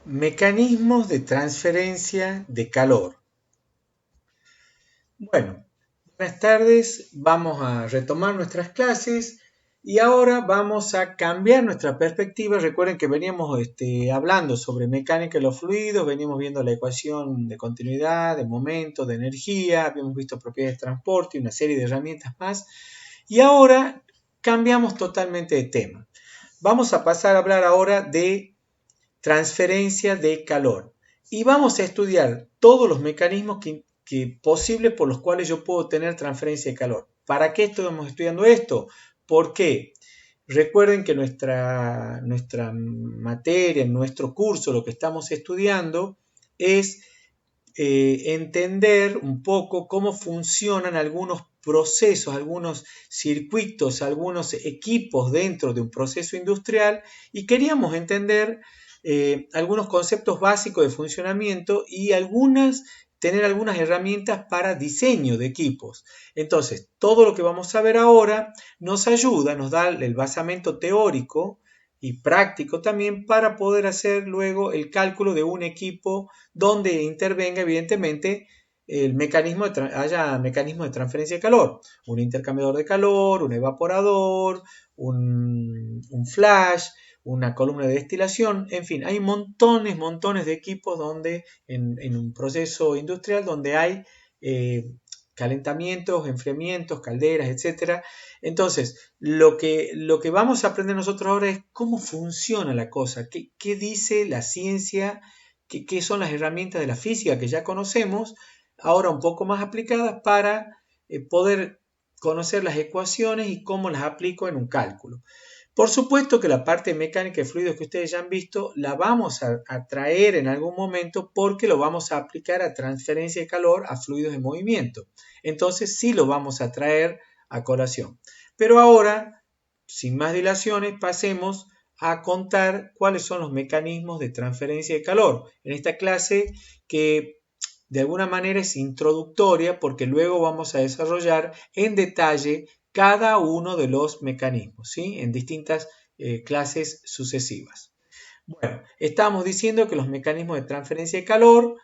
Mecanismos de transferencia de calor. Bueno, buenas tardes. Vamos a retomar nuestras clases y ahora vamos a cambiar nuestra perspectiva. Recuerden que veníamos hablando sobre mecánica de los fluidos, veníamos viendo la ecuación de continuidad, de momento, de energía, habíamos visto propiedades de transporte y una serie de herramientas más. Y ahora cambiamos totalmente de tema. Vamos a pasar a hablar ahora de transferencia de calor. Y vamos a estudiar todos los mecanismos posibles por los cuales yo puedo tener transferencia de calor. ¿Para qué estamos estudiando esto? Porque recuerden que nuestra materia, nuestro curso, lo que estamos estudiando es entender un poco cómo funcionan algunos procesos, algunos circuitos, algunos equipos dentro de un proceso industrial y queríamos entender algunos conceptos básicos de funcionamiento y tener algunas herramientas para diseño de equipos. Entonces, todo lo que vamos a ver ahora nos ayuda, nos da el basamento teórico y práctico también para poder hacer luego el cálculo de un equipo donde intervenga evidentemente haya mecanismo de transferencia de calor, un intercambiador de calor, un evaporador, un flash, una columna de destilación, en fin, hay montones de equipos en un proceso industrial donde hay calentamientos, enfriamientos, calderas, etcétera. Entonces, lo que vamos a aprender nosotros ahora es cómo funciona la cosa, qué dice la ciencia, qué son las herramientas de la física que ya conocemos, ahora un poco más aplicadas para poder conocer las ecuaciones y cómo las aplico en un cálculo. Por supuesto que la parte mecánica de fluidos que ustedes ya han visto la vamos a traer en algún momento porque lo vamos a aplicar a transferencia de calor a fluidos en movimiento. Entonces sí lo vamos a traer a colación. Pero ahora, sin más dilaciones, pasemos a contar cuáles son los mecanismos de transferencia de calor. En esta clase que de alguna manera es introductoria porque luego vamos a desarrollar en detalle cada uno de los mecanismos, ¿sí? En distintas clases sucesivas. Bueno, estamos diciendo que los mecanismos de transferencia de calor,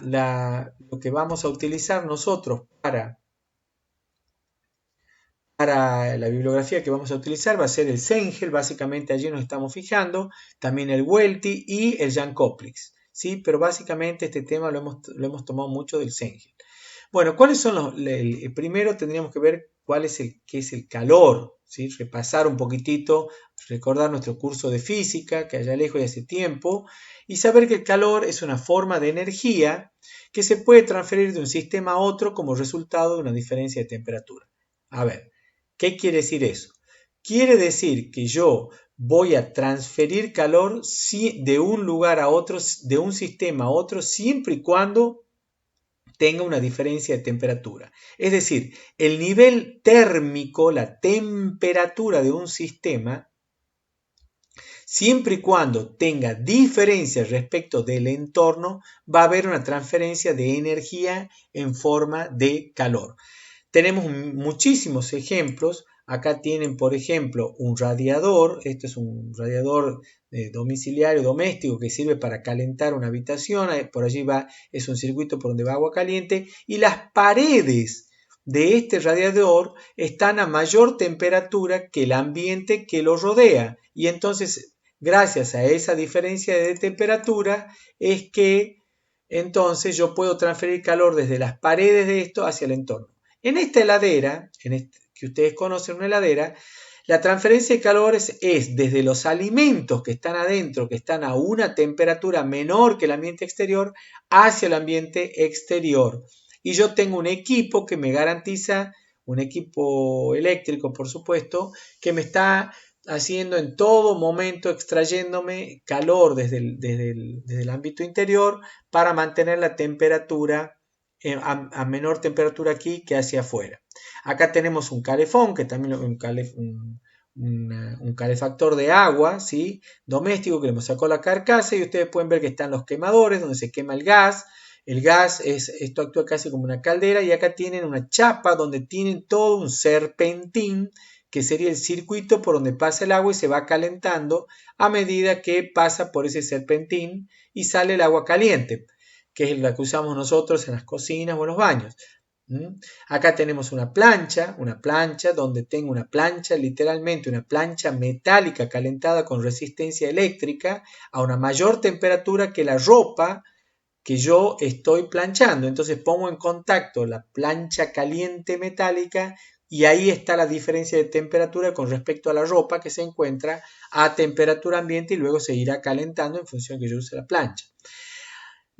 lo que vamos a utilizar nosotros para la bibliografía que vamos a utilizar va a ser el Zengel, básicamente allí nos estamos fijando, también el Welty y el Jan-Koplitz, ¿sí? Pero básicamente este tema lo hemos tomado mucho del Zengel. Bueno, ¿cuáles son primero tendríamos que ver qué es el calor, ¿sí? Repasar un poquitito, recordar nuestro curso de física, que allá lejos y hace tiempo, y saber que el calor es una forma de energía que se puede transferir de un sistema a otro como resultado de una diferencia de temperatura. A ver, ¿qué quiere decir eso? Quiere decir que yo voy a transferir calor de un lugar a otro, de un sistema a otro, siempre y cuando tenga una diferencia de temperatura. Es decir, el nivel térmico, la temperatura de un sistema, siempre y cuando tenga diferencias respecto del entorno, va a haber una transferencia de energía en forma de calor. Tenemos muchísimos ejemplos. Acá tienen, por ejemplo, un radiador. Este es un radiador domiciliario doméstico que sirve para calentar una habitación. Por allí es un circuito por donde va agua caliente. Y las paredes de este radiador están a mayor temperatura que el ambiente que lo rodea. Y entonces, gracias a esa diferencia de temperatura, es que entonces yo puedo transferir calor desde las paredes de esto hacia el entorno. En esta heladera, que ustedes conocen una heladera, la transferencia de calor es desde los alimentos que están adentro, que están a una temperatura menor que el ambiente exterior, hacia el ambiente exterior. Y yo tengo un equipo que me garantiza, un equipo eléctrico, por supuesto, que me está haciendo en todo momento, extrayéndome calor desde el ámbito interior para mantener la temperatura a menor temperatura aquí que hacia afuera. Acá tenemos un calefón, que también es un calefactor de agua, ¿sí? Doméstico, que le hemos sacado la carcasa y ustedes pueden ver que están los quemadores donde se quema el gas. El gas, esto actúa casi como una caldera y acá tienen una chapa donde tienen todo un serpentín que sería el circuito por donde pasa el agua y se va calentando a medida que pasa por ese serpentín y sale el agua caliente, que es la que usamos nosotros en las cocinas o en los baños. Acá tenemos una plancha donde tengo una plancha, literalmente una plancha metálica calentada con resistencia eléctrica a una mayor temperatura que la ropa que yo estoy planchando. Entonces pongo en contacto la plancha caliente metálica y ahí está la diferencia de temperatura con respecto a la ropa que se encuentra a temperatura ambiente y luego se irá calentando en función de que yo use la plancha.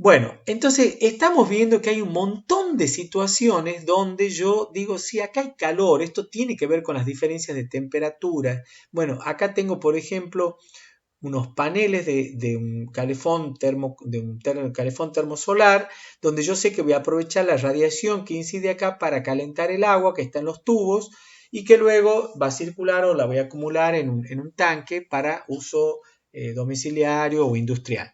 Bueno, entonces estamos viendo que hay un montón de situaciones donde yo digo, sí, acá hay calor, esto tiene que ver con las diferencias de temperatura. Bueno, acá tengo, por ejemplo, unos paneles de un calefón calefón termosolar, donde yo sé que voy a aprovechar la radiación que incide acá para calentar el agua que está en los tubos y que luego va a circular o la voy a acumular en un tanque para uso domiciliario o industrial.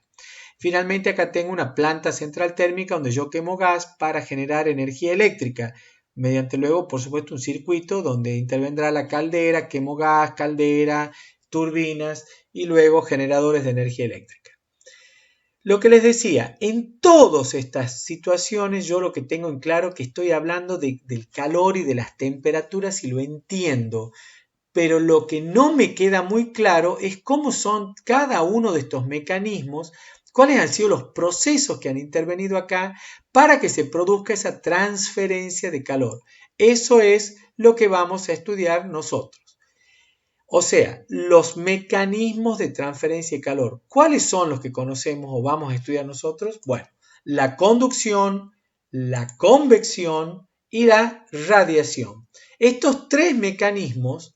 Finalmente acá tengo una planta central térmica donde yo quemo gas para generar energía eléctrica, mediante luego, por supuesto, un circuito donde intervendrá la caldera, quemo gas, caldera, turbinas y luego generadores de energía eléctrica. Lo que les decía, en todas estas situaciones yo lo que tengo en claro es que estoy hablando del calor y de las temperaturas y lo entiendo, pero lo que no me queda muy claro es cómo son cada uno de estos mecanismos, cuáles han sido los procesos que han intervenido acá para que se produzca esa transferencia de calor. Eso es lo que vamos a estudiar nosotros. O sea, los mecanismos de transferencia de calor. ¿Cuáles son los que conocemos o vamos a estudiar nosotros? Bueno, la conducción, la convección y la radiación. Estos tres mecanismos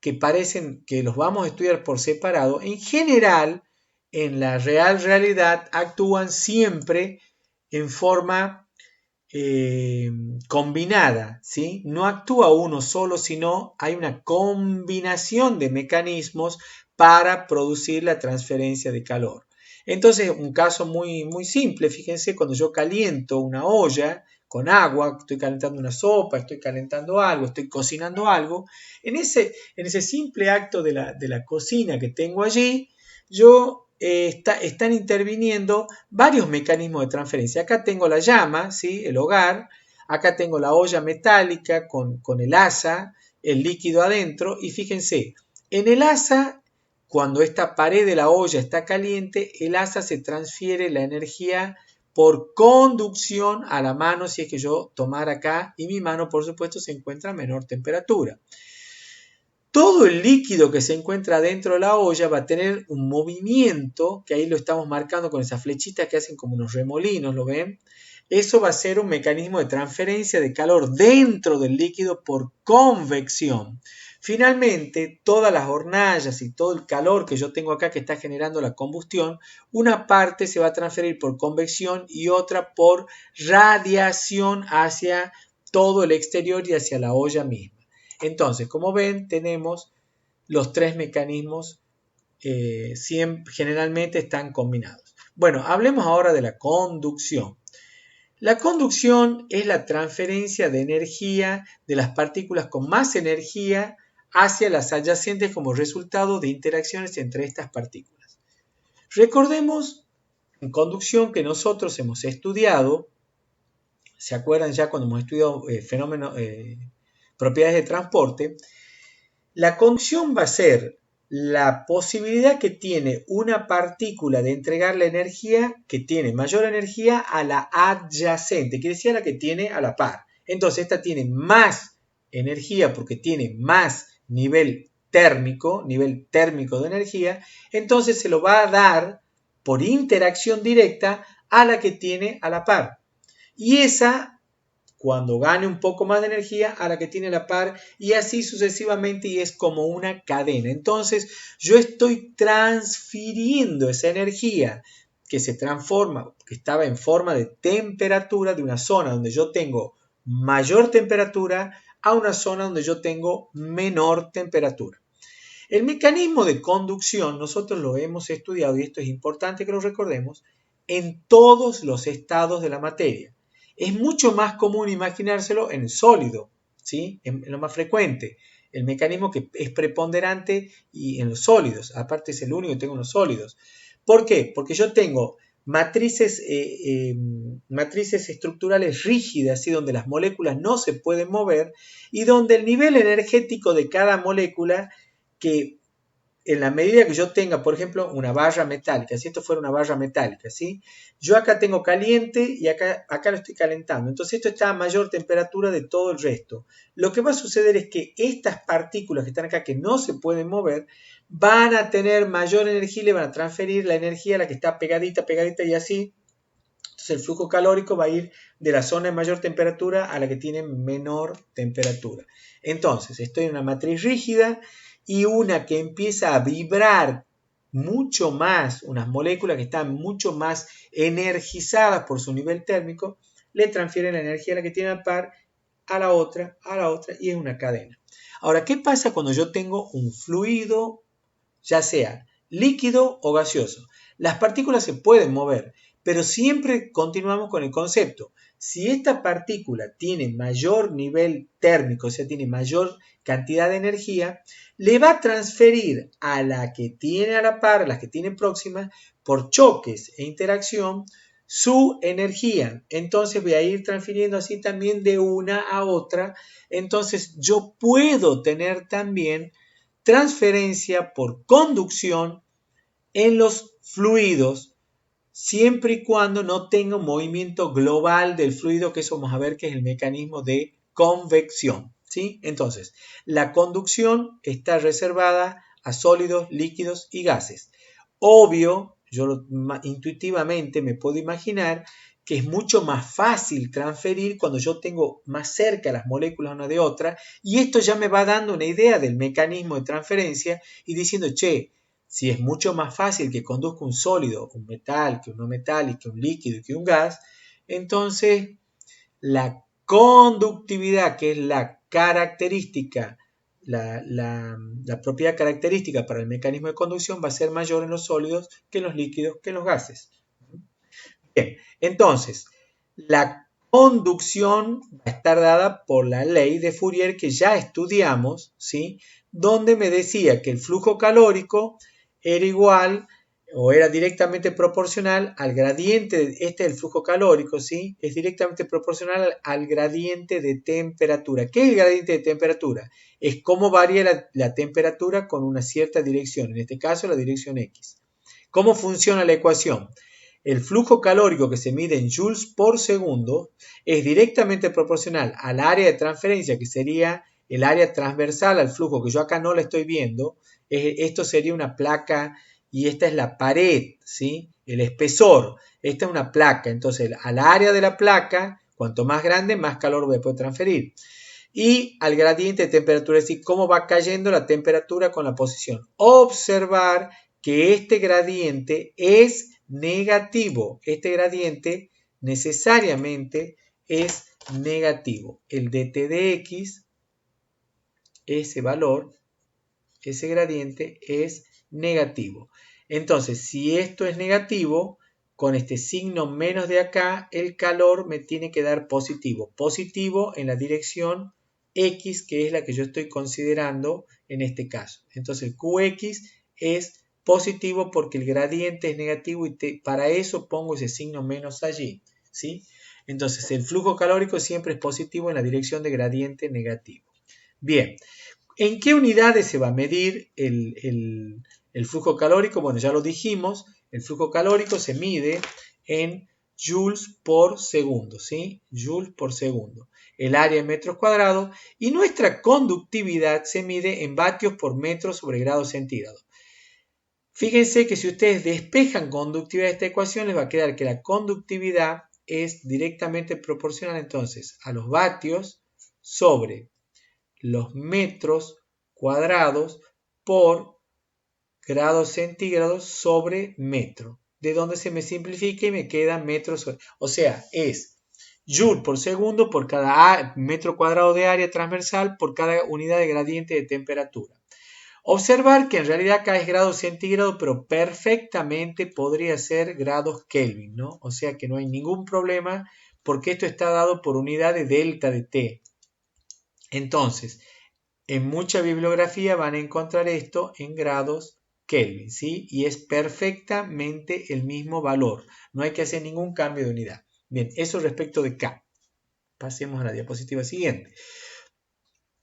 que parecen que los vamos a estudiar por separado, en general, en la realidad, actúan siempre en forma combinada, ¿sí? No actúa uno solo, sino hay una combinación de mecanismos para producir la transferencia de calor. Entonces, un caso muy simple, fíjense, cuando yo caliento una olla con agua, estoy calentando una sopa, estoy calentando algo, estoy cocinando algo, en ese simple acto de la cocina que tengo allí, yo están interviniendo varios mecanismos de transferencia. Acá tengo la llama, ¿sí? El hogar, acá tengo la olla metálica con el asa, el líquido adentro, y fíjense, en el asa, cuando esta pared de la olla está caliente, el asa se transfiere la energía por conducción a la mano, si es que yo tomara acá, y mi mano, por supuesto, se encuentra a menor temperatura. Todo el líquido que se encuentra dentro de la olla va a tener un movimiento, que ahí lo estamos marcando con esas flechitas que hacen como unos remolinos, ¿lo ven? Eso va a ser un mecanismo de transferencia de calor dentro del líquido por convección. Finalmente, todas las hornallas y todo el calor que yo tengo acá que está generando la combustión, una parte se va a transferir por convección y otra por radiación hacia todo el exterior y hacia la olla misma. Entonces, como ven, tenemos los tres mecanismos, generalmente están combinados. Bueno, hablemos ahora de la conducción. La conducción es la transferencia de energía de las partículas con más energía hacia las adyacentes como resultado de interacciones entre estas partículas. Recordemos en conducción que nosotros hemos estudiado, ¿se acuerdan ya cuando hemos estudiado propiedades de transporte? La conducción va a ser la posibilidad que tiene una partícula de entregar la energía que tiene mayor energía a la adyacente, quiere decir a la que tiene a la par. Entonces esta tiene más energía porque tiene más nivel térmico de energía, entonces se lo va a dar por interacción directa a la que tiene a la par. Y esa, cuando gane un poco más de energía, a la que tiene la par, y así sucesivamente, y es como una cadena. Entonces yo estoy transfiriendo esa energía que se transforma, que estaba en forma de temperatura de una zona donde yo tengo mayor temperatura a una zona donde yo tengo menor temperatura. El mecanismo de conducción nosotros lo hemos estudiado, y esto es importante que lo recordemos, en todos los estados de la materia. Es mucho más común imaginárselo en sólido, ¿sí? En lo más frecuente. el mecanismo que es preponderante y en los sólidos. Aparte es el único que tengo en los sólidos. ¿Por qué? Porque yo tengo matrices estructurales rígidas, ¿sí? Donde las moléculas no se pueden mover y donde el nivel energético de cada molécula, que en la medida que yo tenga, por ejemplo, una barra metálica, si esto fuera una barra metálica, ¿sí? Yo acá tengo caliente y acá lo estoy calentando. Entonces esto está a mayor temperatura de todo el resto. Lo que va a suceder es que estas partículas que están acá, que no se pueden mover, van a tener mayor energía y le van a transferir la energía a la que está pegadita y así. Entonces el flujo calórico va a ir de la zona de mayor temperatura a la que tiene menor temperatura. Entonces estoy en una matriz rígida y una que empieza a vibrar mucho más, unas moléculas que están mucho más energizadas por su nivel térmico, le transfieren la energía a la que tiene al par, a la otra, y es una cadena. Ahora, ¿qué pasa cuando yo tengo un fluido, ya sea líquido o gaseoso? Las partículas se pueden mover, pero siempre continuamos con el concepto. Si esta partícula tiene mayor nivel térmico, o sea, tiene mayor cantidad de energía, le va a transferir a la que tiene a la par, a las que tiene próximas, por choques e interacción, su energía. Entonces voy a ir transfiriendo así también de una a otra. Entonces yo puedo tener también transferencia por conducción en los fluidos, siempre y cuando no tenga un movimiento global del fluido, que eso vamos a ver que es el mecanismo de convección, ¿sí? Entonces, la conducción está reservada a sólidos, líquidos y gases. Obvio, yo intuitivamente me puedo imaginar que es mucho más fácil transferir cuando yo tengo más cerca las moléculas una de otra, y esto ya me va dando una idea del mecanismo de transferencia y diciendo, che, si es mucho más fácil que conduzca un sólido, un metal, que un no metal, y que un líquido y que un gas, entonces la conductividad, que es la característica, la propiedad característica para el mecanismo de conducción, va a ser mayor en los sólidos que en los líquidos, que en los gases. Bien, entonces, la conducción va a estar dada por la ley de Fourier que ya estudiamos, ¿sí? Donde me decía que el flujo calórico era igual o era directamente proporcional al gradiente, este es el flujo calórico, ¿sí? Es directamente proporcional al gradiente de temperatura. ¿Qué es el gradiente de temperatura? Es cómo varía la temperatura con una cierta dirección, en este caso la dirección X. ¿Cómo funciona la ecuación? El flujo calórico que se mide en joules por segundo es directamente proporcional al área de transferencia, que sería el área transversal al flujo, que yo acá no la estoy viendo. Esto sería una placa y esta es la pared, ¿sí? El espesor. Esta es una placa. Entonces, al área de la placa, cuanto más grande, más calor voy a poder transferir. Y al gradiente de temperatura, es decir, cómo va cayendo la temperatura con la posición. Observar que este gradiente es negativo. Este gradiente necesariamente es negativo. El dt de x, ese valor, ese gradiente es negativo. Entonces, si esto es negativo, con este signo menos de acá, el calor me tiene que dar positivo. Positivo en la dirección X, que es la que yo estoy considerando en este caso. Entonces, el Qx es positivo porque el gradiente es negativo y para eso pongo ese signo menos allí, ¿sí? Entonces, el flujo calórico siempre es positivo en la dirección de gradiente negativo. Bien. ¿En qué unidades se va a medir el flujo calórico? Bueno, ya lo dijimos, el flujo calórico se mide en joules por segundo, ¿sí? Joules por segundo. El área en metros cuadrados y nuestra conductividad se mide en vatios por metro sobre grado centígrado. Fíjense que si ustedes despejan conductividad de esta ecuación, les va a quedar que la conductividad es directamente proporcional entonces a los vatios sobre los metros cuadrados por grados centígrados sobre metro, de donde se me simplifica y me queda metros, o sea, es joule por segundo por cada metro cuadrado de área transversal por cada unidad de gradiente de temperatura. Observar que en realidad acá es grados centígrados, pero perfectamente podría ser grados Kelvin, ¿no? O sea que no hay ningún problema porque esto está dado por unidad de delta de T. Entonces, en mucha bibliografía van a encontrar esto en grados Kelvin, ¿sí? Y es perfectamente el mismo valor. No hay que hacer ningún cambio de unidad. Bien, eso respecto de K. Pasemos a la diapositiva siguiente.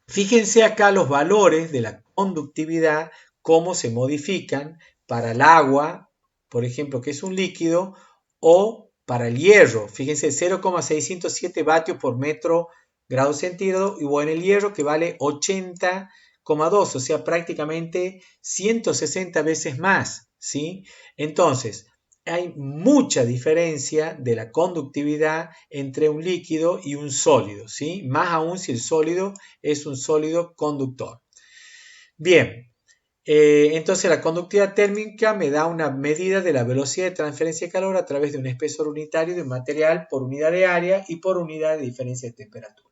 Fíjense acá los valores de la conductividad, cómo se modifican para el agua, por ejemplo, que es un líquido, o para el hierro. Fíjense, 0,607 vatios por metro grado centígrado, o en el hierro que vale 80,2, o sea, prácticamente 160 veces más, ¿sí? Entonces, hay mucha diferencia de la conductividad entre un líquido y un sólido, ¿sí? Más aún si el sólido es un sólido conductor. Bien, entonces la conductividad térmica me da una medida de la velocidad de transferencia de calor a través de un espesor unitario de un material por unidad de área y por unidad de diferencia de temperatura.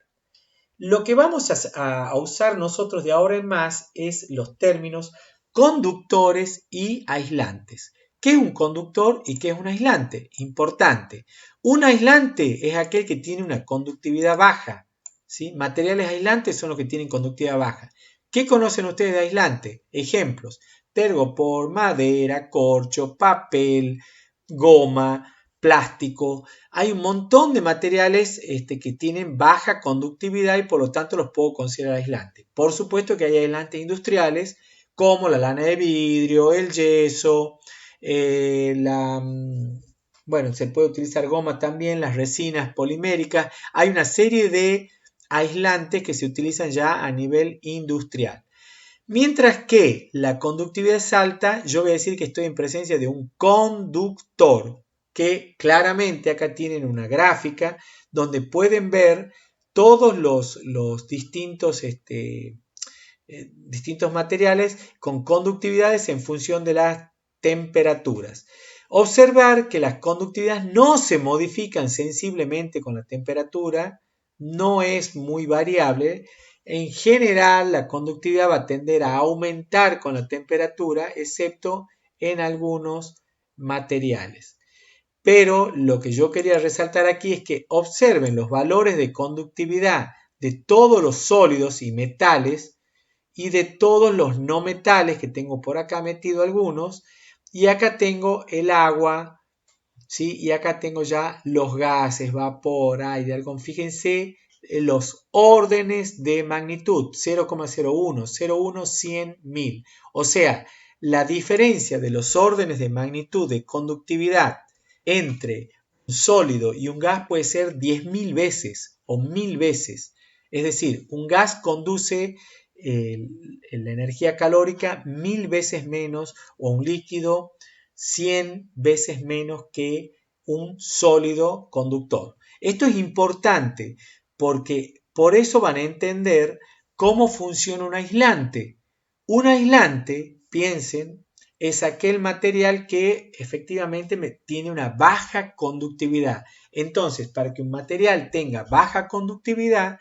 Lo que vamos a usar nosotros de ahora en más es los términos conductores y aislantes. ¿Qué es un conductor y qué es un aislante? Importante. Un aislante es aquel que tiene una conductividad baja, ¿sí? Materiales aislantes son los que tienen conductividad baja. ¿Qué conocen ustedes de aislante? Ejemplos: tergopor, madera, corcho, papel, goma, plástico. Hay un montón de materiales que tienen baja conductividad y por lo tanto los puedo considerar aislantes. Por supuesto que hay aislantes industriales como la lana de vidrio, el yeso, bueno, se puede utilizar goma también, las resinas poliméricas. Hay una serie de aislantes que se utilizan ya a nivel industrial. Mientras que la conductividad es alta, yo voy a decir que estoy en presencia de un conductor, que claramente acá tienen una gráfica donde pueden ver todos los distintos, distintos materiales con conductividades en función de las temperaturas. Observar que las conductividades no se modifican sensiblemente con la temperatura, no es muy variable. En general, la conductividad va a tender a aumentar con la temperatura, excepto en algunos materiales. Pero lo que yo quería resaltar aquí es que observen los valores de conductividad de todos los sólidos y metales y de todos los no metales, que tengo por acá metido algunos, y acá tengo el agua, ¿sí? Y acá tengo ya los gases, vapor, aire, argón. Fíjense los órdenes de magnitud: 0,01, 0,1, 100, 1000. O sea, la diferencia de los órdenes de magnitud de conductividad entre un sólido y un gas puede ser 10.000 veces o 1000 veces. Es decir, un gas conduce la energía calórica 1000 veces menos, o un líquido 100 veces menos que un sólido conductor. Esto es importante porque por eso van a entender cómo funciona un aislante. Un aislante, piensen, es aquel material que efectivamente tiene una baja conductividad. Entonces, para que un material tenga baja conductividad,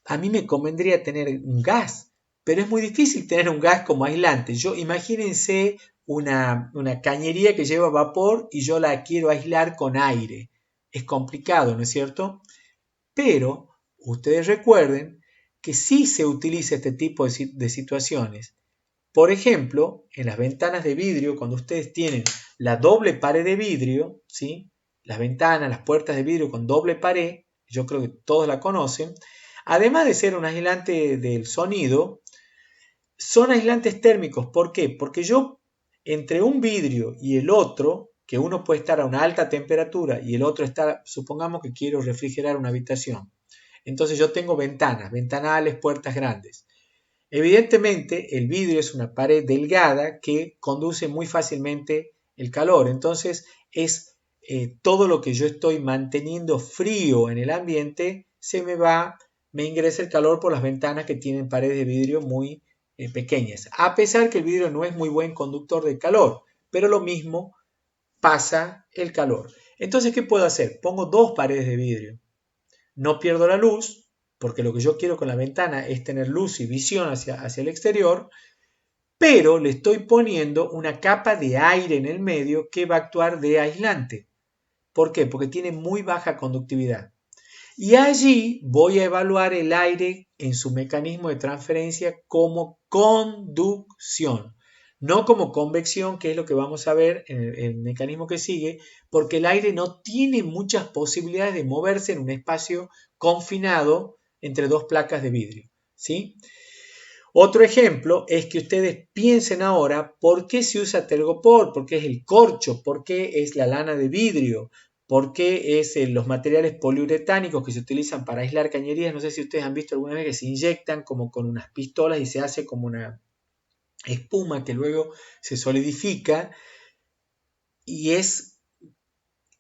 a mí me convendría tener un gas, pero es muy difícil tener un gas como aislante. Imagínense una cañería que lleva vapor y yo la quiero aislar con aire. Es complicado, ¿no es cierto? Pero ustedes recuerden que sí se utiliza este tipo de situaciones. Por ejemplo, en las ventanas de vidrio, cuando ustedes tienen la doble pared de vidrio, ¿sí? Las ventanas, las puertas de vidrio con doble pared, yo creo que todos la conocen. Además de ser un aislante del sonido, son aislantes térmicos. ¿Por qué? Porque yo, entre un vidrio y el otro, que uno puede estar a una alta temperatura y el otro está, supongamos que quiero refrigerar una habitación. Entonces yo tengo ventanas, ventanales, puertas grandes. Evidentemente, el vidrio es una pared delgada que conduce muy fácilmente el calor. Entonces, es todo lo que yo estoy manteniendo frío en el ambiente, me ingresa el calor por las ventanas que tienen paredes de vidrio muy pequeñas. A pesar que el vidrio no es muy buen conductor de calor, pero lo mismo pasa el calor. Entonces, ¿qué puedo hacer? Pongo dos paredes de vidrio. No pierdo la luz, porque lo que yo quiero con la ventana es tener luz y visión hacia el exterior, pero le estoy poniendo una capa de aire en el medio que va a actuar de aislante. ¿Por qué? Porque tiene muy baja conductividad. Y allí voy a evaluar el aire en su mecanismo de transferencia como conducción, no como convección, que es lo que vamos a ver en el mecanismo que sigue, porque el aire no tiene muchas posibilidades de moverse en un espacio confinado entre dos placas de vidrio, ¿sí? Otro ejemplo es que ustedes piensen ahora por qué se usa telgopor, por qué es el corcho, por qué es la lana de vidrio, por qué es los materiales poliuretánicos que se utilizan para aislar cañerías. No sé si ustedes han visto alguna vez que se inyectan como con unas pistolas y se hace como una espuma que luego se solidifica y es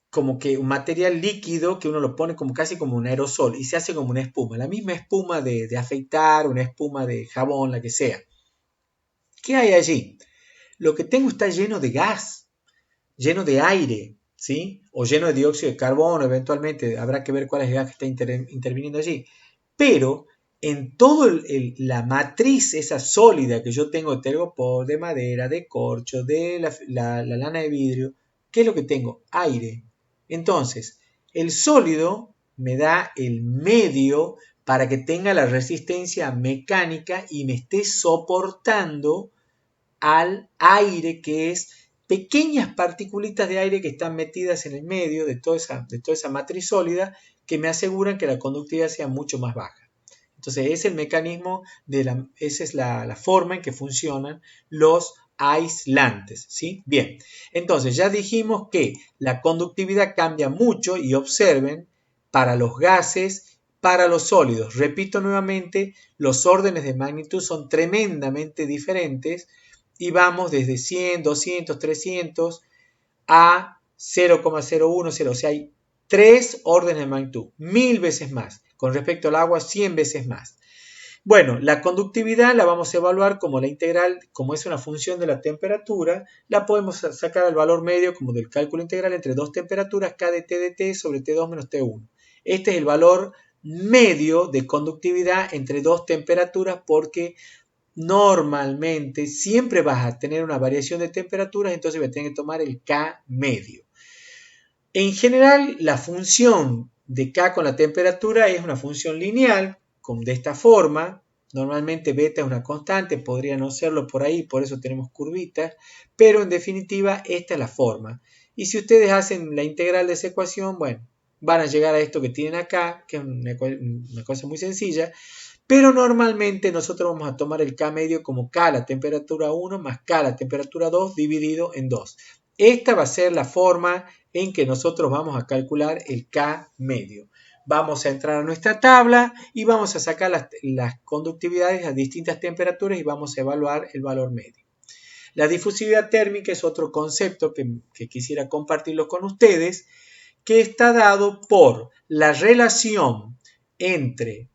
como que un material líquido que uno lo pone como casi como un aerosol y se hace como una espuma, la misma espuma de afeitar, una espuma de jabón, la que sea. ¿Qué hay allí? Lo que tengo está lleno de gas, lleno de aire, ¿sí? O lleno de dióxido de carbono, eventualmente habrá que ver cuál es el gas que está interviniendo allí. Pero en toda la matriz esa sólida que yo tengo de telgopor, de madera, de corcho, de la lana de vidrio, ¿qué es lo que tengo? Aire. Entonces, el sólido me da el medio para que tenga la resistencia mecánica y me esté soportando al aire, que es pequeñas particulitas de aire que están metidas en el medio de toda esa matriz sólida que me aseguran que la conductividad sea mucho más baja. Entonces, es el mecanismo, esa es la forma en que funcionan los aislantes, ¿sí? Bien, entonces ya dijimos que la conductividad cambia mucho y observen para los gases, para los sólidos. Repito nuevamente, los órdenes de magnitud son tremendamente diferentes y vamos desde 100, 200, 300 a 0,010. O sea, hay 3 órdenes de magnitud, 1000 veces más. Con respecto al agua, 100 veces más. Bueno, la conductividad la vamos a evaluar como la integral, como es una función de la temperatura, la podemos sacar al valor medio como del cálculo integral entre dos temperaturas, K de T de T sobre T2 menos T1. Este es el valor medio de conductividad entre dos temperaturas porque normalmente siempre vas a tener una variación de temperaturas, entonces voy a tener que tomar el K medio. En general, la función de K con la temperatura es una función lineal, de esta forma. Normalmente beta es una constante, podría no serlo por ahí, por eso tenemos curvitas, pero en definitiva esta es la forma. Y si ustedes hacen la integral de esa ecuación, bueno, van a llegar a esto que tienen acá, que es una cosa muy sencilla, pero normalmente nosotros vamos a tomar el K medio como K la temperatura 1 más K la temperatura 2 dividido en 2. Esta va a ser la forma en que nosotros vamos a calcular el K medio. Vamos a entrar a nuestra tabla y vamos a sacar las conductividades a distintas temperaturas y vamos a evaluar el valor medio. La difusividad térmica es otro concepto que quisiera compartirlo con ustedes, que está dado por la relación entre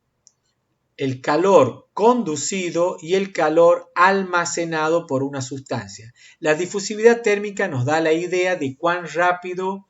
el calor conducido y el calor almacenado por una sustancia. La difusividad térmica nos da la idea de cuán rápido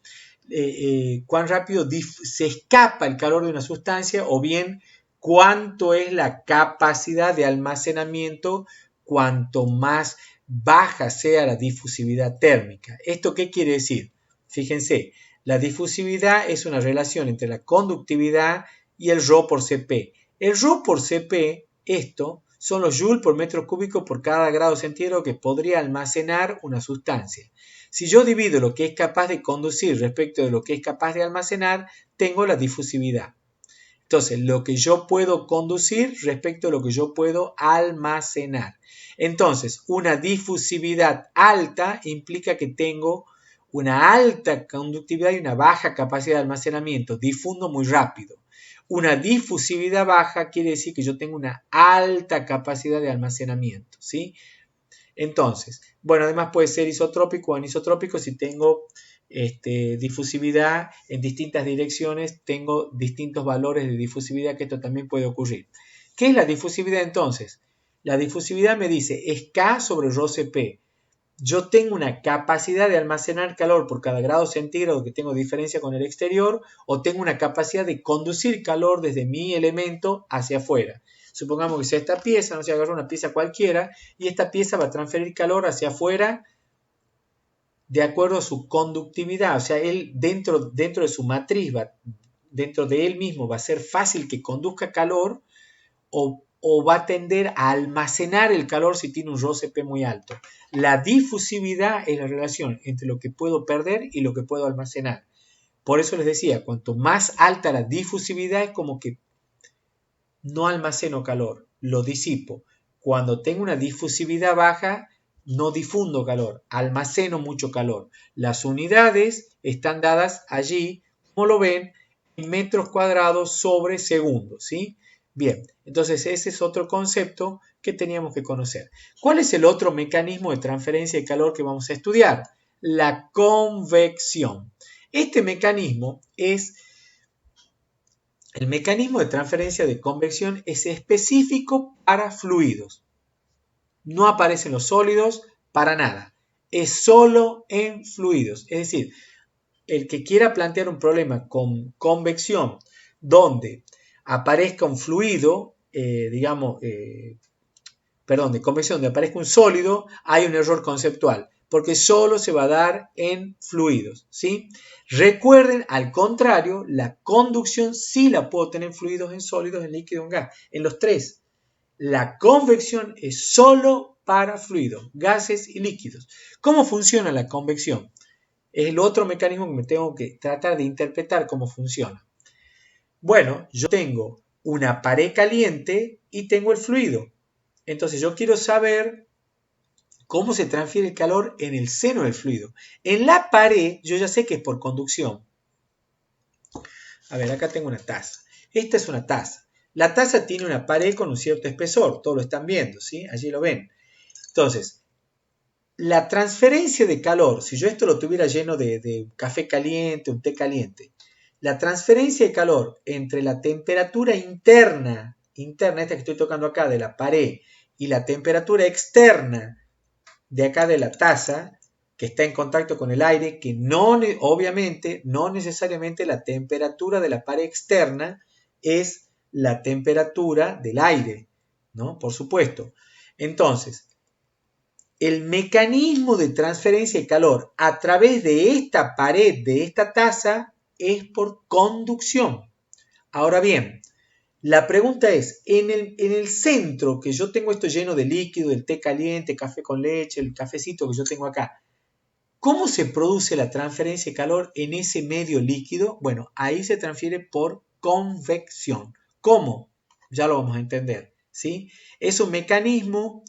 se escapa el calor de una sustancia o bien cuánto es la capacidad de almacenamiento cuanto más baja sea la difusividad térmica. ¿Esto qué quiere decir? Fíjense, la difusividad es una relación entre la conductividad y el ρ por Cp. El ρ por Cp, esto, son los joules por metro cúbico por cada grado centígrado que podría almacenar una sustancia. Si yo divido lo que es capaz de conducir respecto de lo que es capaz de almacenar, tengo la difusividad. Entonces, lo que yo puedo conducir respecto a lo que yo puedo almacenar. Entonces, una difusividad alta implica que tengo una alta conductividad y una baja capacidad de almacenamiento. Difundo muy rápido. Una difusividad baja quiere decir que yo tengo una alta capacidad de almacenamiento, ¿sí? Entonces, bueno, además puede ser isotrópico o anisotrópico. Si tengo difusividad en distintas direcciones, tengo distintos valores de difusividad, que esto también puede ocurrir. ¿Qué es la difusividad entonces? La difusividad me dice, es K sobre ρCp. Yo tengo una capacidad de almacenar calor por cada grado centígrado que tengo diferencia con el exterior, o tengo una capacidad de conducir calor desde mi elemento hacia afuera. Supongamos que sea esta pieza, no se agarra una pieza cualquiera, y esta pieza va a transferir calor hacia afuera de acuerdo a su conductividad. O sea, él dentro de su matriz va dentro de él mismo va a ser fácil que conduzca calor o va a tender a almacenar el calor si tiene un roce P muy alto. La difusividad es la relación entre lo que puedo perder y lo que puedo almacenar. Por eso les decía, cuanto más alta la difusividad es como que no almaceno calor, lo disipo. Cuando tengo una difusividad baja, no difundo calor, almaceno mucho calor. Las unidades están dadas allí, como lo ven, en metros cuadrados sobre segundo, ¿sí? Bien, entonces ese es otro concepto que teníamos que conocer. ¿Cuál es el otro mecanismo de transferencia de calor que vamos a estudiar? La convección. Este mecanismo es el mecanismo de transferencia de convección es específico para fluidos. No aparecen los sólidos para nada. Es solo en fluidos. Es decir, el que quiera plantear un problema con convección donde aparezca un fluido, de convección donde aparezca un sólido, hay un error conceptual, porque solo se va a dar en fluidos, ¿sí? Recuerden, al contrario, la conducción sí la puedo tener en fluidos, en sólidos, en líquido, en gas, en los tres. La convección es solo para fluidos, gases y líquidos. ¿Cómo funciona la convección? Es el otro mecanismo que me tengo que tratar de interpretar cómo funciona. Bueno, yo tengo una pared caliente y tengo el fluido. Entonces yo quiero saber cómo se transfiere el calor en el seno del fluido. En la pared yo ya sé que es por conducción. A ver, acá tengo una taza. Esta es una taza. La taza tiene una pared con un cierto espesor. Todos lo están viendo, ¿sí? Allí lo ven. Entonces, la transferencia de calor, si yo esto lo tuviera lleno de café caliente, un té caliente, la transferencia de calor entre la temperatura interna, esta que estoy tocando acá, de la pared, y la temperatura externa de acá de la taza, que está en contacto con el aire, que no, obviamente, no necesariamente la temperatura de la pared externa es la temperatura del aire, ¿no? Por supuesto. Entonces, el mecanismo de transferencia de calor a través de esta pared, de esta taza, es por conducción. Ahora bien, la pregunta es, en el centro, que yo tengo esto lleno de líquido, el té caliente, café con leche, el cafecito que yo tengo acá, ¿cómo se produce la transferencia de calor en ese medio líquido? Bueno, ahí se transfiere por convección. ¿Cómo? Ya lo vamos a entender, ¿sí? Es un mecanismo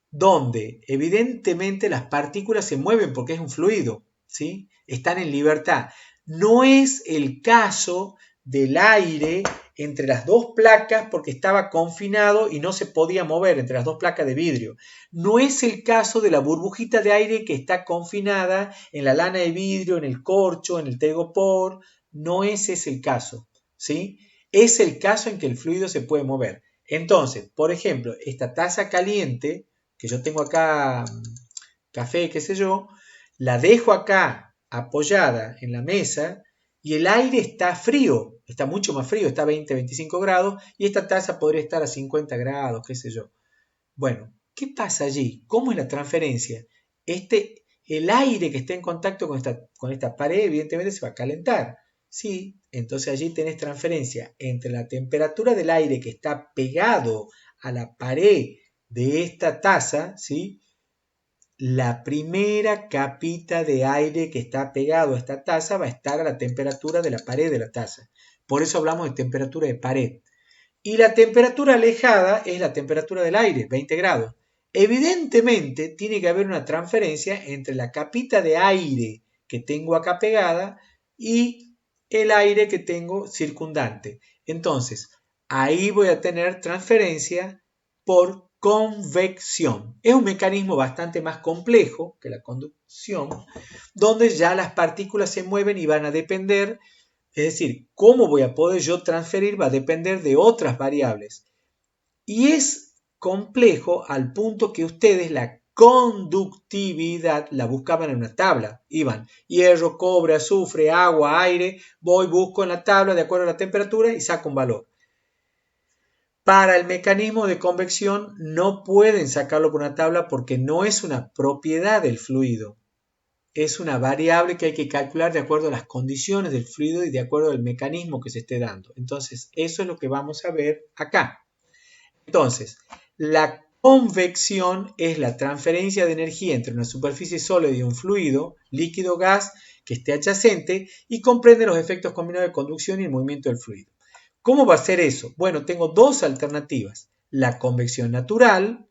donde evidentemente las partículas se mueven porque es un fluido, ¿sí? Están en libertad. No es el caso del aire entre las dos placas porque estaba confinado y no se podía mover entre las dos placas de vidrio. No es el caso de la burbujita de aire que está confinada en la lana de vidrio, en el corcho, en el tegopor. No ese es el caso, ¿sí? Es el caso en que el fluido se puede mover. Entonces, por ejemplo, esta taza caliente que yo tengo acá, café, qué sé yo, la dejo acá apoyada en la mesa y el aire está frío, está mucho más frío, está a 20, 25 grados y esta taza podría estar a 50 grados, qué sé yo. Bueno, ¿qué pasa allí? ¿Cómo es la transferencia? El aire que está en contacto con esta pared evidentemente se va a calentar. Sí, entonces allí tenés transferencia entre la temperatura del aire que está pegado a la pared de esta taza, ¿sí? La primera capita de aire que está pegado a esta taza va a estar a la temperatura de la pared de la taza. Por eso hablamos de temperatura de pared. Y la temperatura alejada es la temperatura del aire, 20 grados. Evidentemente tiene que haber una transferencia entre la capita de aire que tengo acá pegada y el aire que tengo circundante. Entonces, ahí voy a tener transferencia por convección. Es un mecanismo bastante más complejo que la conducción, donde ya las partículas se mueven y van a depender, es decir, cómo voy a poder yo transferir va a depender de otras variables. Y es complejo al punto que ustedes la conductividad la buscaban en una tabla. Iban hierro, cobre, azufre, agua, aire. Voy, busco en la tabla de acuerdo a la temperatura y saco un valor. Para el mecanismo de convección no pueden sacarlo por una tabla porque no es una propiedad del fluido. es una variable que hay que calcular de acuerdo a las condiciones del fluido y de acuerdo al mecanismo que se esté dando. Entonces, eso es lo que vamos a ver acá. Entonces, la convección es la transferencia de energía entre una superficie sólida y un fluido, líquido o gas, que esté adyacente y comprende los efectos combinados de conducción y el movimiento del fluido. ¿Cómo va a ser eso? Bueno, tengo dos alternativas, la convección natural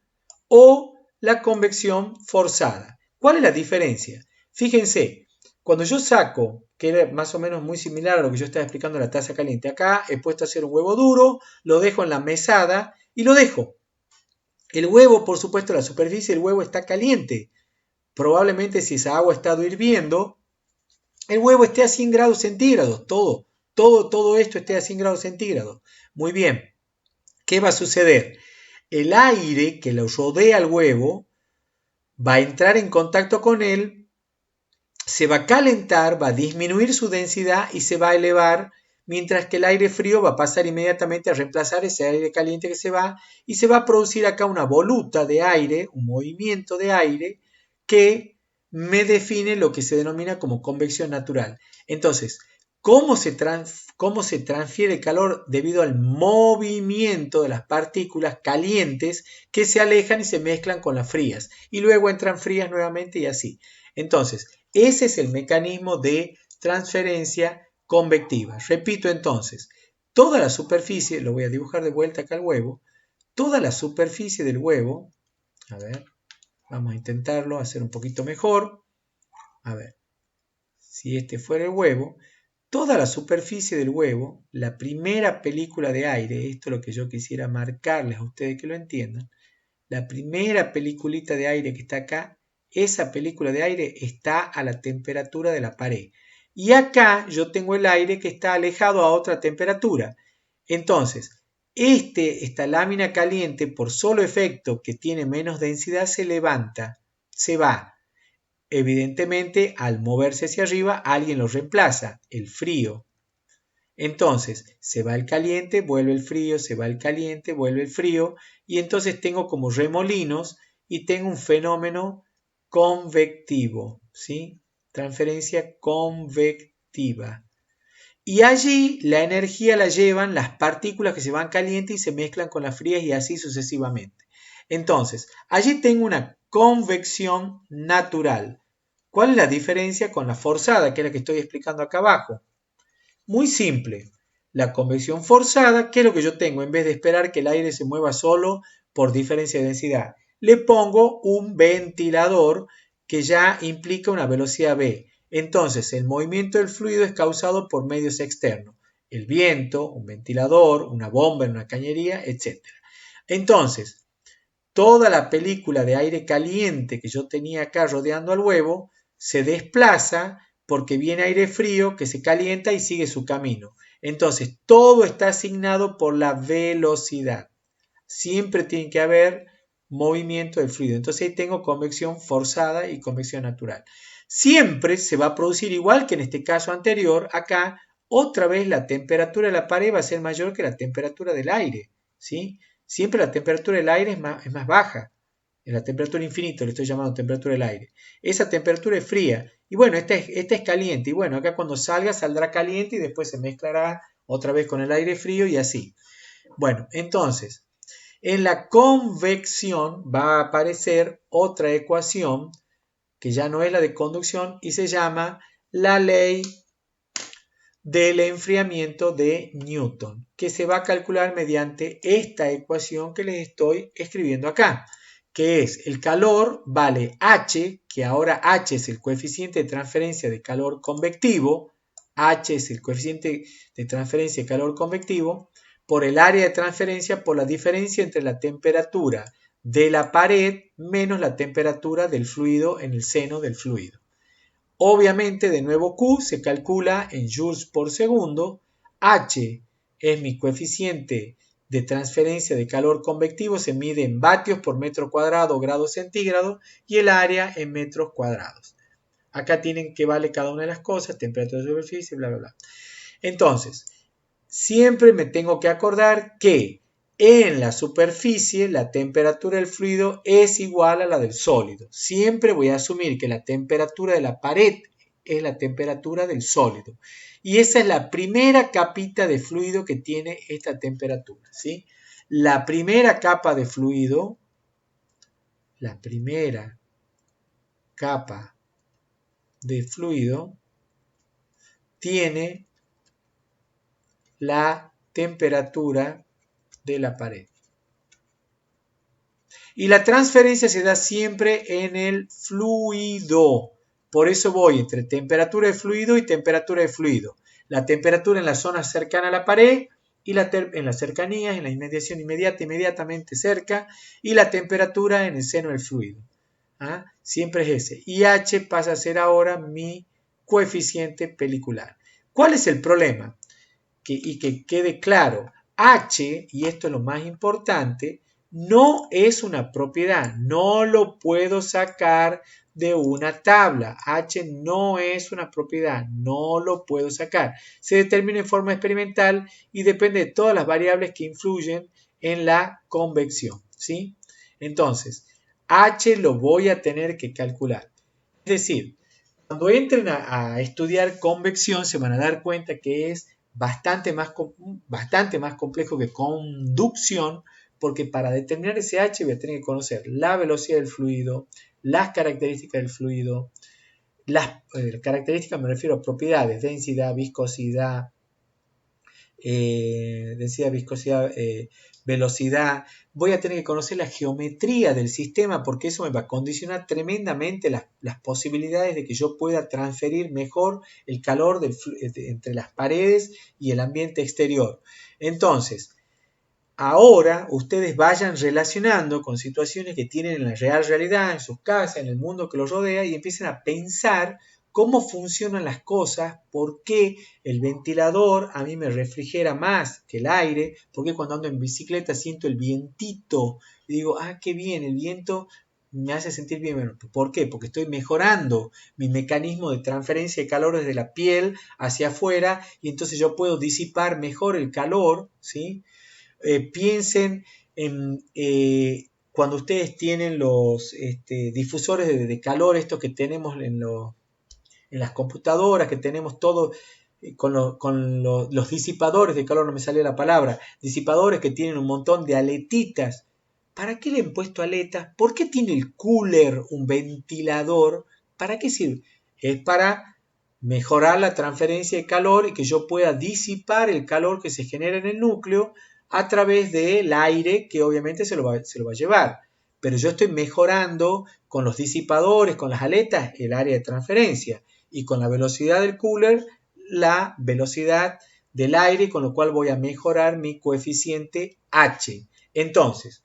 o la convección forzada. ¿Cuál es la diferencia? Fíjense, cuando yo saco, que era más o menos muy similar a lo que yo estaba explicando en la taza caliente, acá he puesto a hacer un huevo duro, lo dejo en la mesada y lo dejo. El huevo, por supuesto, la superficie del huevo está caliente. Probablemente si esa agua ha estado hirviendo, el huevo esté a 100 grados centígrados, todo esto esté a 100 grados centígrados. Muy bien, ¿qué va a suceder? El aire que lo rodea al huevo va a entrar en contacto con él, se va a calentar, va a disminuir su densidad y se va a elevar, mientras que el aire frío va a pasar inmediatamente a reemplazar ese aire caliente que se va y se va a producir acá una voluta de aire, un movimiento de aire que me define lo que se denomina como convección natural. Entonces, ¿cómo se transfiere el calor? Debido al movimiento de las partículas calientes que se alejan y se mezclan con las frías y luego entran frías nuevamente y así. Entonces, ese es el mecanismo de transferencia convectiva. Repito entonces, toda la superficie, lo voy a dibujar de vuelta acá al huevo, toda la superficie del huevo, a ver, vamos a intentarlo hacer un poquito mejor. A ver, si este fuera el huevo, toda la superficie del huevo, la primera película de aire, esto es lo que yo quisiera marcarles a ustedes que lo entiendan, la primera peliculita de aire que está acá, esa película de aire está a la temperatura de la pared. Y acá yo tengo el aire que está alejado a otra temperatura. Entonces, esta lámina caliente, por solo efecto que tiene menos densidad, se levanta, se va. Evidentemente, al moverse hacia arriba, alguien lo reemplaza, el frío. Entonces, se va el caliente, vuelve el frío, se va el caliente, vuelve el frío, y entonces tengo como remolinos y tengo un fenómeno convectivo, ¿sí? Transferencia convectiva. Y allí la energía la llevan las partículas que se van calientes y se mezclan con las frías y así sucesivamente. Entonces, allí tengo una convección natural. ¿Cuál es la diferencia con la forzada, que es la que estoy explicando acá abajo? Muy simple. La convección forzada, ¿qué es lo que yo tengo? En vez de esperar que el aire se mueva solo por diferencia de densidad, le pongo un ventilador que ya implica una velocidad v. Entonces, el movimiento del fluido es causado por medios externos. El viento, un ventilador, una bomba en una cañería, etc. Entonces, toda la película de aire caliente que yo tenía acá rodeando al huevo se desplaza porque viene aire frío que se calienta y sigue su camino. Entonces, todo está asignado por la velocidad. Siempre tiene que haber movimiento del fluido. Entonces, ahí tengo convección forzada y convección natural. Siempre se va a producir igual que en este caso anterior, acá, otra vez la temperatura de la pared va a ser mayor que la temperatura del aire, ¿sí? Siempre la temperatura del aire es más baja. En la temperatura infinita le estoy llamando temperatura del aire. Esa temperatura es fría. Y bueno, esta es caliente. Y bueno, acá cuando salga saldrá caliente y después se mezclará otra vez con el aire frío y así. Bueno, entonces, en la convección va a aparecer otra ecuación que ya no es la de conducción y se llama la ley del enfriamiento de Newton, que se va a calcular mediante esta ecuación que les estoy escribiendo acá, que es el calor vale H, que ahora H es el coeficiente de transferencia de calor convectivo, H es el coeficiente de transferencia de calor convectivo, por el área de transferencia por la diferencia entre la temperatura de la pared menos la temperatura del fluido en el seno del fluido. Obviamente, de nuevo Q se calcula en joules por segundo, H es mi coeficiente de transferencia de calor convectivo, se mide en vatios por metro cuadrado o grados centígrados y el área en metros cuadrados. Acá tienen que vale cada una de las cosas, temperatura de superficie, bla, bla, bla. Entonces, siempre me tengo que acordar que en la superficie la temperatura del fluido es igual a la del sólido. Siempre voy a asumir que la temperatura de la pared es la temperatura del sólido. Y esa es la primera capita de fluido que tiene esta temperatura, ¿sí? La primera capa de fluido, la primera capa de fluido tiene la temperatura de la pared. Y la transferencia se da siempre en el fluido. Por eso voy entre temperatura de fluido y temperatura de fluido. La temperatura en la zona cercana a la pared y en las cercanías, en la inmediación inmediata, inmediatamente cerca, y la temperatura en el seno del fluido. ¿Ah? Siempre es ese. Y H pasa a ser ahora mi coeficiente pelicular. ¿Cuál es el problema? Y que quede claro, H, y esto es lo más importante, no es una propiedad, no lo puedo sacar de una tabla. H no es una propiedad, no lo puedo sacar. Se determina en forma experimental y depende de todas las variables que influyen en la convección, ¿sí? Entonces, H lo voy a tener que calcular. Es decir, cuando entren a estudiar convección se van a dar cuenta que es bastante más complejo que conducción, porque para determinar ese H voy a tener que conocer la velocidad del fluido, las características del fluido, las características me refiero a propiedades, densidad, viscosidad, velocidad. Voy a tener que conocer la geometría del sistema porque eso me va a condicionar tremendamente las posibilidades de que yo pueda transferir mejor el calor entre las paredes y el ambiente exterior. Entonces, ahora ustedes vayan relacionando con situaciones que tienen en la real realidad, en sus casas, en el mundo que los rodea y empiecen a pensar cómo funcionan las cosas, por qué el ventilador a mí me refrigera más que el aire, por qué cuando ando en bicicleta siento el vientito y digo, ah, qué bien, el viento me hace sentir bien. Bueno, ¿por qué? Porque estoy mejorando mi mecanismo de transferencia de calor desde la piel hacia afuera y entonces yo puedo disipar mejor el calor, ¿sí? Piensen en cuando ustedes tienen los difusores de calor, estos que tenemos en las computadoras, que tenemos todo los disipadores de calor, no me sale la palabra, disipadores que tienen un montón de aletitas. ¿Para qué le han puesto aletas? ¿Por qué tiene el cooler un ventilador? ¿Para qué sirve? Es para mejorar la transferencia de calor y que yo pueda disipar el calor que se genera en el núcleo a través del aire que obviamente se lo va a llevar. Pero yo estoy mejorando con los disipadores, con las aletas, el área de transferencia y con la velocidad del cooler, la velocidad del aire, con lo cual voy a mejorar mi coeficiente H. Entonces,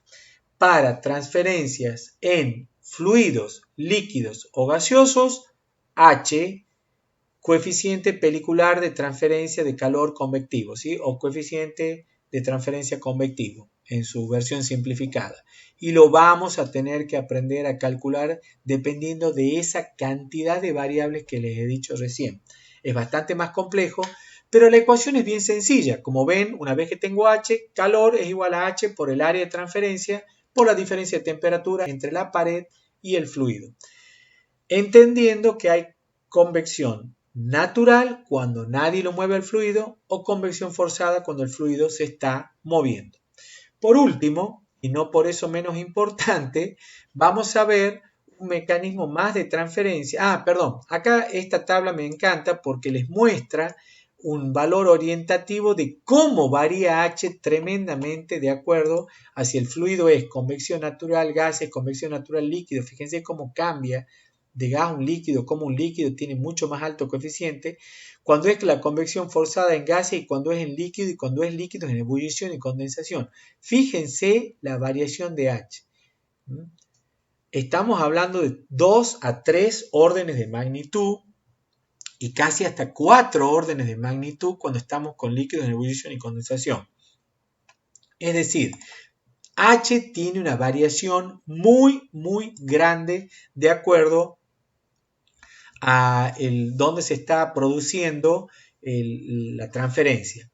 para transferencias en fluidos, líquidos o gaseosos, H, coeficiente pelicular de transferencia de calor convectivo, ¿sí? O coeficiente de transferencia convectivo en su versión simplificada. Y lo vamos a tener que aprender a calcular dependiendo de esa cantidad de variables que les he dicho recién. Es bastante más complejo, pero la ecuación es bien sencilla. Como ven, una vez que tengo H, calor es igual a H por el área de transferencia por la diferencia de temperatura entre la pared y el fluido. Entendiendo que hay convección natural cuando nadie lo mueve al fluido o convección forzada cuando el fluido se está moviendo. Por último, y no por eso menos importante, vamos a ver un mecanismo más de transferencia. Perdón, acá esta tabla me encanta porque les muestra un valor orientativo de cómo varía H tremendamente de acuerdo a si el fluido es convección natural, gases, convección natural, líquido. Fíjense cómo cambia de gas a un líquido, como un líquido tiene mucho más alto coeficiente, cuando es la convección forzada en gases y cuando es en líquido y cuando es líquido en ebullición y condensación. Fíjense la variación de H. Estamos hablando de 2 a 3 órdenes de magnitud y casi hasta 4 órdenes de magnitud cuando estamos con líquidos en ebullición y condensación. Es decir, H tiene una variación muy, muy grande de acuerdo a donde se está produciendo la transferencia.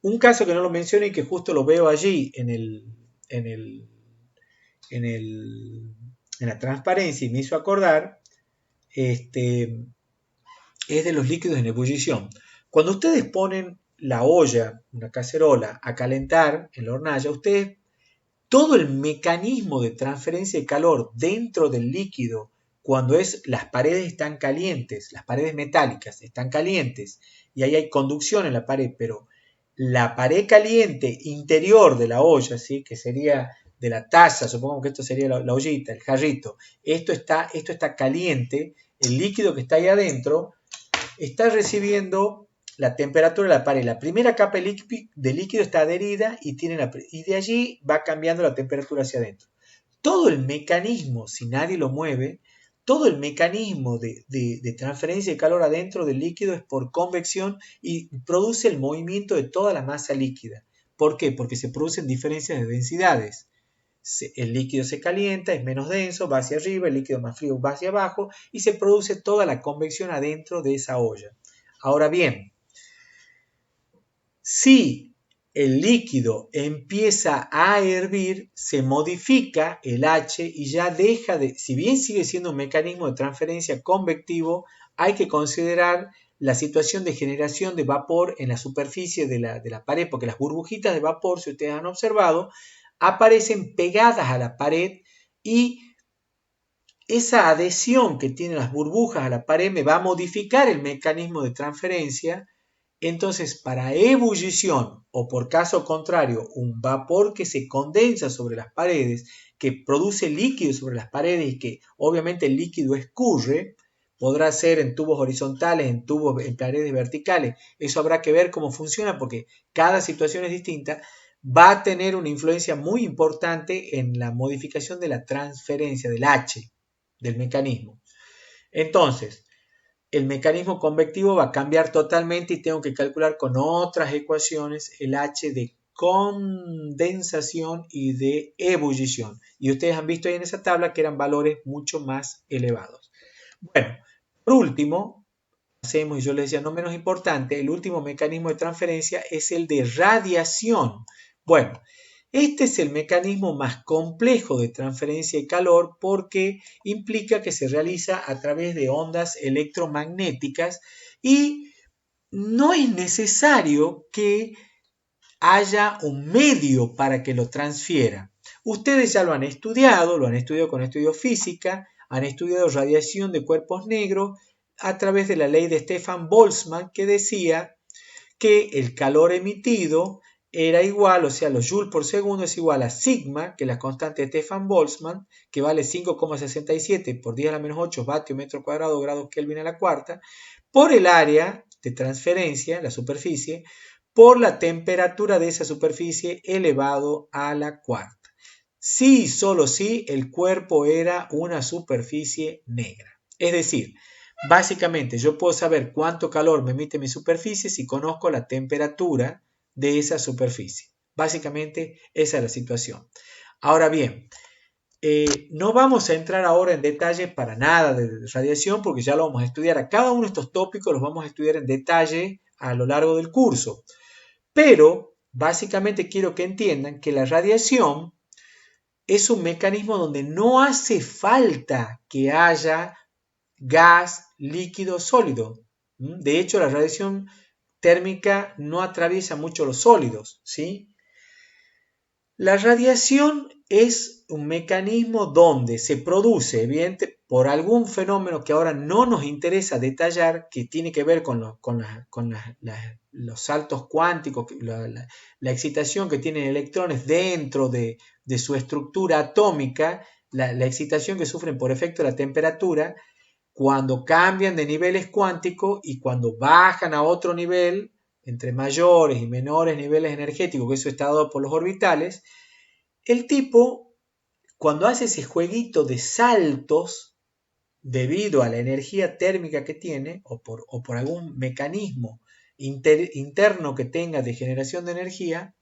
Un caso que no lo mencioné y que justo lo veo allí en, el, en, el, en la transparencia y me hizo acordar, este, es de los líquidos en ebullición. Cuando ustedes ponen la olla, una cacerola, a calentar en la hornalla, ustedes, todo el mecanismo de transferencia de calor dentro del líquido, cuando las paredes están calientes, las paredes metálicas están calientes, y ahí hay conducción en la pared, pero la pared caliente interior de la olla, ¿sí? Que sería de la taza, supongo que esto sería la ollita, el jarrito, esto está caliente, el líquido que está ahí adentro está recibiendo la temperatura de la pared. La primera capa de líquido está adherida y de allí va cambiando la temperatura hacia adentro. Todo el mecanismo, si nadie lo mueve, todo el mecanismo de transferencia de calor adentro del líquido es por convección y produce el movimiento de toda la masa líquida. ¿Por qué? Porque se producen diferencias de densidades. El líquido se calienta, es menos denso, va hacia arriba, el líquido más frío va hacia abajo y se produce toda la convección adentro de esa olla. Ahora bien, si el líquido empieza a hervir, se modifica el H y ya deja de, si bien sigue siendo un mecanismo de transferencia convectivo, hay que considerar la situación de generación de vapor en la superficie de la pared, porque las burbujitas de vapor, si ustedes han observado, aparecen pegadas a la pared y esa adhesión que tienen las burbujas a la pared me va a modificar el mecanismo de transferencia. Entonces, para ebullición o por caso contrario, un vapor que se condensa sobre las paredes, que produce líquido sobre las paredes y que obviamente el líquido escurre, podrá ser en tubos horizontales, en paredes verticales. Eso habrá que ver cómo funciona porque cada situación es distinta. Va a tener una influencia muy importante en la modificación de la transferencia del H, del mecanismo. Entonces, el mecanismo convectivo va a cambiar totalmente y tengo que calcular con otras ecuaciones el H de condensación y de ebullición. Y ustedes han visto ahí en esa tabla que eran valores mucho más elevados. Bueno, por último, hacemos, y yo les decía no menos importante, el último mecanismo de transferencia es el de radiación. Bueno, este es el mecanismo más complejo de transferencia de calor porque implica que se realiza a través de ondas electromagnéticas y no es necesario que haya un medio para que lo transfiera. Ustedes ya lo han estudiado con estudio física, han estudiado radiación de cuerpos negros a través de la ley de Stefan Boltzmann que decía que el calor emitido era igual, o sea, los joules por segundo es igual a sigma, que es la constante de Stefan Boltzmann, que vale 5,67 por 10 a la menos 8 vatios metro cuadrado grados Kelvin a la cuarta, por el área de transferencia, la superficie, por la temperatura de esa superficie elevado a la cuarta. Si y solo si el cuerpo era una superficie negra. Es decir, básicamente yo puedo saber cuánto calor me emite mi superficie si conozco la temperatura de esa superficie. Básicamente esa es la situación. Ahora bien, no vamos a entrar ahora en detalle para nada de radiación porque ya lo vamos a estudiar. A cada uno de estos tópicos los vamos a estudiar en detalle a lo largo del curso. Pero básicamente quiero que entiendan que la radiación es un mecanismo donde no hace falta que haya gas, líquido, sólido. De hecho, la radiación térmica no atraviesa mucho los sólidos, ¿sí? La radiación es un mecanismo donde se produce, evidente, por algún fenómeno que ahora no nos interesa detallar, que tiene que ver con los saltos cuánticos, la excitación que tienen electrones dentro de su estructura atómica, la excitación que sufren por efecto de la temperatura, cuando cambian de niveles cuánticos y cuando bajan a otro nivel, entre mayores y menores niveles energéticos, que eso está dado por los orbitales, el tipo, cuando hace ese jueguito de saltos, debido a la energía térmica que tiene, o por algún mecanismo interno que tenga de generación de energía,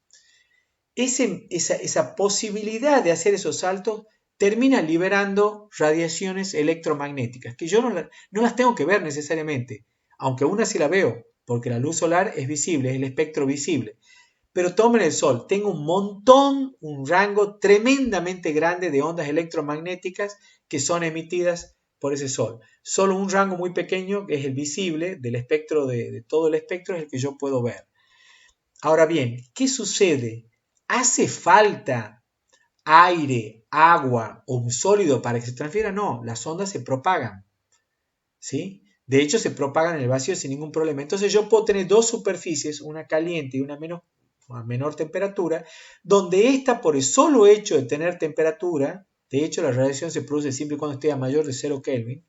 esa posibilidad de hacer esos saltos termina liberando radiaciones electromagnéticas, que yo no las tengo que ver necesariamente, aunque una sí la veo, porque la luz solar es visible, es el espectro visible. pero tomen el Sol. Tengo un montón, un rango tremendamente grande de ondas electromagnéticas que son emitidas por ese Sol. Solo un rango muy pequeño, que es el visible del espectro, de todo el espectro, es el que yo puedo ver. Ahora bien, ¿qué sucede? ¿Hace falta aire, agua o un sólido para que se transfiera? No, las ondas se propagan, ¿sí? De hecho, se propagan en el vacío sin ningún problema. Entonces yo puedo tener dos superficies, una caliente y una a menor temperatura, donde esta, por el solo hecho de tener temperatura, de hecho la radiación se produce siempre y cuando esté a mayor de 0 Kelvin,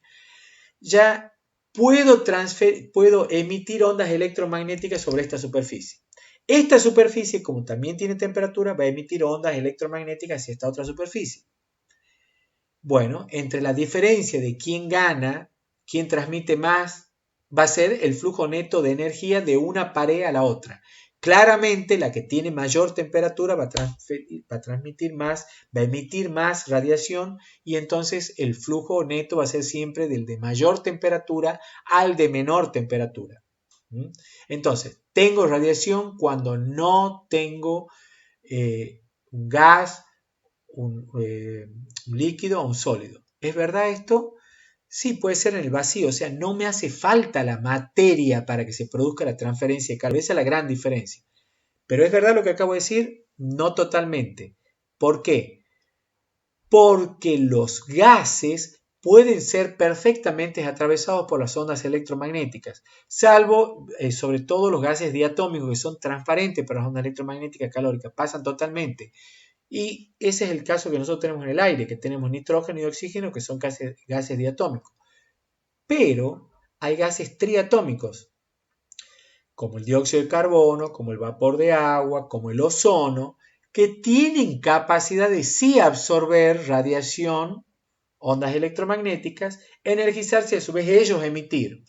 ya puedo emitir ondas electromagnéticas sobre esta superficie. Esta superficie, como también tiene temperatura, va a emitir ondas electromagnéticas hacia esta otra superficie. Bueno, entre la diferencia de quién gana, quién transmite más, va a ser el flujo neto de energía de una pared a la otra. Claramente, la que tiene mayor temperatura va a transmitir más, va a emitir más radiación y entonces el flujo neto va a ser siempre del de mayor temperatura al de menor temperatura. Entonces, tengo radiación cuando no tengo un gas, un líquido o un sólido. ¿Es verdad esto? Sí, puede ser en el vacío, o sea, no me hace falta la materia para que se produzca la transferencia de calor. Esa es la gran diferencia. Pero ¿es verdad lo que acabo de decir? No totalmente. ¿Por qué? Porque los gases pueden ser perfectamente atravesados por las ondas electromagnéticas, salvo, sobre todo, los gases diatómicos que son transparentes para las ondas electromagnéticas calóricas, pasan totalmente. Y ese es el caso que nosotros tenemos en el aire, que tenemos nitrógeno y oxígeno, que son gases diatómicos. Pero hay gases triatómicos, como el dióxido de carbono, como el vapor de agua, como el ozono, que tienen capacidad de sí absorber radiación, ondas electromagnéticas, energizarse y a su vez ellos emitir.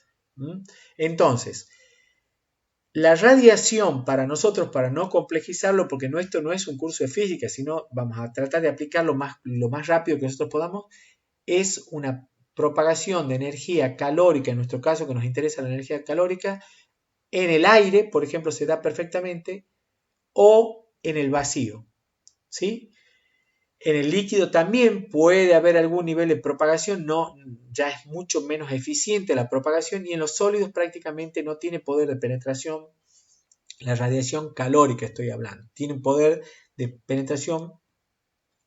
Entonces, la radiación para nosotros, para no complejizarlo, porque esto no es un curso de física, sino vamos a tratar de aplicarlo lo más rápido que nosotros podamos, es una propagación de energía calórica, en nuestro caso que nos interesa la energía calórica, en el aire, por ejemplo, se da perfectamente, o en el vacío, ¿sí? En el líquido también puede haber algún nivel de propagación, ya es mucho menos eficiente la propagación, y en los sólidos prácticamente no tiene poder de penetración. La radiación calórica estoy hablando, tiene un poder de penetración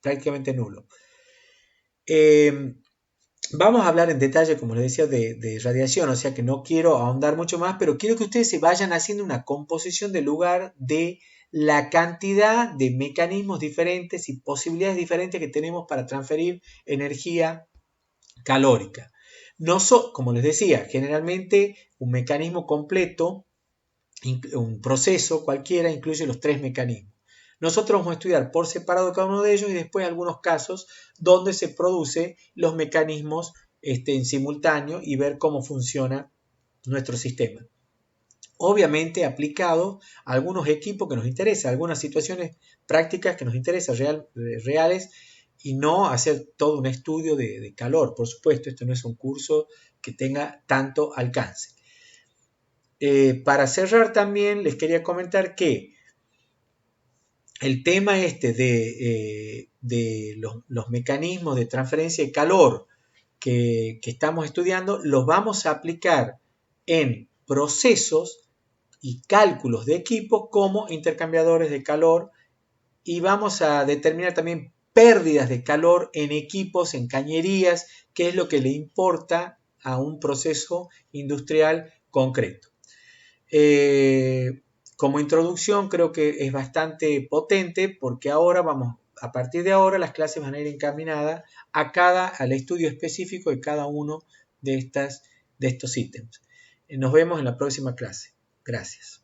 prácticamente nulo. Vamos a hablar en detalle, como les decía, de radiación, o sea que no quiero ahondar mucho más, pero quiero que ustedes se vayan haciendo una composición del lugar de la cantidad de mecanismos diferentes y posibilidades diferentes que tenemos para transferir energía calórica. Como les decía, generalmente un mecanismo completo, un proceso cualquiera, incluye los tres mecanismos. Nosotros vamos a estudiar por separado cada uno de ellos y después algunos casos donde se producen los mecanismos en simultáneo y ver cómo funciona nuestro sistema. Obviamente aplicado a algunos equipos que nos interesan, algunas situaciones prácticas que nos interesan, reales, y no hacer todo un estudio de calor. Por supuesto, esto no es un curso que tenga tanto alcance. Para cerrar también les quería comentar que el tema de los mecanismos de transferencia de calor que estamos estudiando los vamos a aplicar en procesos y cálculos de equipos como intercambiadores de calor, y vamos a determinar también pérdidas de calor en equipos, en cañerías, que es lo que le importa a un proceso industrial concreto. Como introducción creo que es bastante potente, porque a partir de ahora las clases van a ir encaminadas al estudio específico de cada uno de estos ítems. Nos vemos en la próxima clase. Gracias.